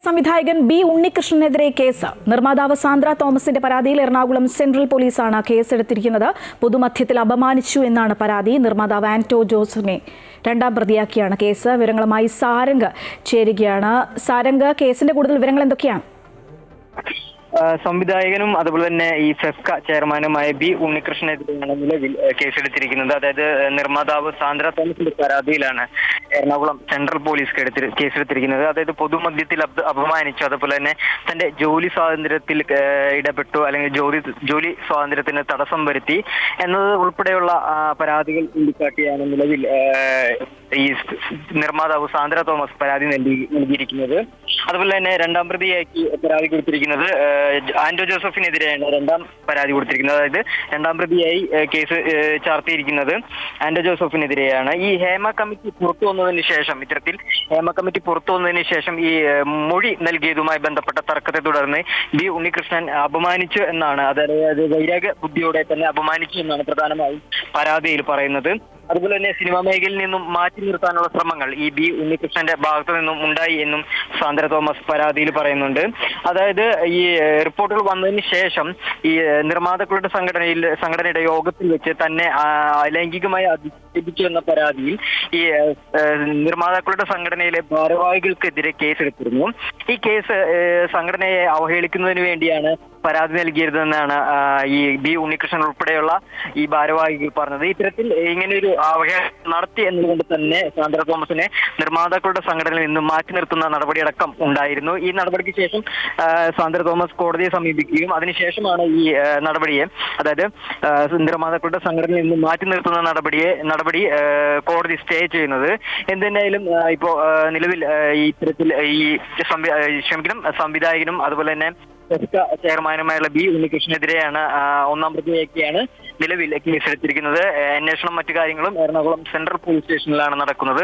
സംവിധായകൻ B ഉണ്ണികൃഷ്ണനെതിരെ case. നിർമ്മാതാവ് സാന്ദ്ര തോമസിന്റെ പരാതിയിൽ എറണാകുളം സെൻട്രൽ പോലീസാണ് കേസെടുത്തിരിക്കുന്നത്. പൊതുമധ്യത്തിൽ അപമാനിച്ചു എന്നാണ് പരാതി. നിർമ്മാതാവ് ആന്റോ ജോസിനെ രണ്ടാം പ്രതിയാക്കിയാണ് കേസ്. വിവരങ്ങളുമായി സാരംഗ് ചേരുകയാണ്. സാരംഗ്, കേസിന്റെ കൂടുതൽ വിവരങ്ങൾ എന്തൊക്കെയാണ്? സംവിധായകനും അതുപോലെ തന്നെ ഈ ഫെഫ്ക ചെയർമാനുമായ ബി ഉണ്ണികൃഷ്ണനെതിരെയാണ് നിലവിൽ കേസെടുത്തിരിക്കുന്നത്. അതായത് നിർമ്മാതാവ് സാന്ദ്ര തോമസിന്റെ പരാതിയിലാണ് എറണാകുളം സെൻട്രൽ പോലീസ് കേസെടുത്തിരിക്കുന്നത്. അതായത് പൊതുമധ്യത്തിൽ അപമാനിച്ചു, അതുപോലെ തന്നെ തന്റെ ജോലി സ്വാതന്ത്ര്യത്തിൽ ഇടപെട്ടു, അല്ലെങ്കിൽ ജോലി സ്വാതന്ത്ര്യത്തിന് തടസ്സം വരുത്തി എന്നത് ഉൾപ്പെടെയുള്ള പരാതികൾ ചൂണ്ടിക്കാട്ടിയാണ് നിലവിൽ ഈ നിർമ്മാതാവ് സാന്ദ്ര തോമസ് പരാതി നൽകിയിരിക്കുന്നത്. അതുപോലെ തന്നെ രണ്ടാം പ്രതിയാക്കി പരാതി കൊടുത്തിരിക്കുന്നത് ആന്റോ ജോസഫിനെതിരെയാണ് രണ്ടാം പരാതി കൊടുത്തിരിക്കുന്നത്. അതായത് രണ്ടാം പ്രതിയായി കേസ് ചാർത്തിയിരിക്കുന്നത് ആന്റോ ജോസഫിനെതിരെയാണ്. ഈ ഹേമ കമ്മിറ്റി പുറത്തു വന്നതിന് ശേഷം ഈ മൊഴി നൽകിയതുമായി ബന്ധപ്പെട്ട തർക്കത്തെ തുടർന്ന് ബി ഉണ്ണികൃഷ്ണൻ അപമാനിച്ചു എന്നാണ്, അതായത് വൈരാഗ്യ ബുദ്ധിയോടെ തന്നെ അപമാനിച്ചു എന്നാണ് പ്രധാനമായും പരാതിയിൽ പറയുന്നത്. അതുപോലെ തന്നെ സിനിമാ മേഖലയിൽ നിന്നും മാറ്റി നിർത്താനുള്ള ശ്രമങ്ങൾ ഈ ബി ഉണ്ണികൃഷ്ണന്റെ ഭാഗത്തു നിന്നും ഉണ്ടായി എന്നും സാന്ദ്ര തോമസ് പരാതിയിൽ പറയുന്നുണ്ട്. അതായത് ഈ റിപ്പോർട്ടുകൾ വന്നതിന് ശേഷം ഈ നിർമ്മാതാക്കളുടെ സംഘടനയുടെ യോഗത്തിൽ വെച്ച് തന്നെ ലൈംഗികമായി അധിക്ഷേപിച്ചു എന്ന പരാതിയിൽ ഈ നിർമ്മാതാക്കളുടെ സംഘടനയിലെ ഭാരവാഹികൾക്കെതിരെ കേസെടുത്തിരുന്നു. ഈ കേസ് സംഘടനയെ അവഹേളിക്കുന്നതിന് വേണ്ടിയാണ് പരാതി നൽകിയിരുന്നെന്നാണ് ഈ ബി ഉണ്ണികൃഷ്ണൻ ഉൾപ്പെടെയുള്ള ഈ ഭാരവാഹികൾ പറഞ്ഞത്. ഇത്തരത്തിൽ ഇങ്ങനെയൊരു അവഹേളനം നടത്തി എന്നതുകൊണ്ട് തന്നെ സാന്ദ്ര തോമസിനെ നിർമ്മാതാക്കളുടെ സംഘടനയിൽ നിന്നും മാറ്റി നിർത്തുന്ന നടപടിയടക്കം ഉണ്ടായിരുന്നു. ഈ നടപടിക്ക് ശേഷം സാന്ദ്ര തോമസ് കോടതിയെ സമീപിക്കുകയും അതിനുശേഷമാണ് ഈ നടപടിയെ, അതായത് നിർമ്മാതാക്കളുടെ സംഘടനയിൽ നിന്നും മാറ്റി നിർത്തുന്ന നടപടി കോടതി സ്റ്റേ ചെയ്യുന്നത്. എന്തിനായാലും ഇപ്പോ നിലവിൽ ഈ ഇത്തരത്തിൽ സംവിധായകനും അതുപോലെ തന്നെ ചെയർമാനുമായുള്ള ബി ഉണ്ണികൃഷ്ണനെതിരെയാണ് ഒന്നാം പ്രതിയാക്കിയാണ് നിലവിൽ കേസെടുത്തിരിക്കുന്നത്. അന്വേഷണം മറ്റു കാര്യങ്ങളും എറണാകുളം സെൻട്രൽ പോലീസ് സ്റ്റേഷനിലാണ് നടക്കുന്നത്.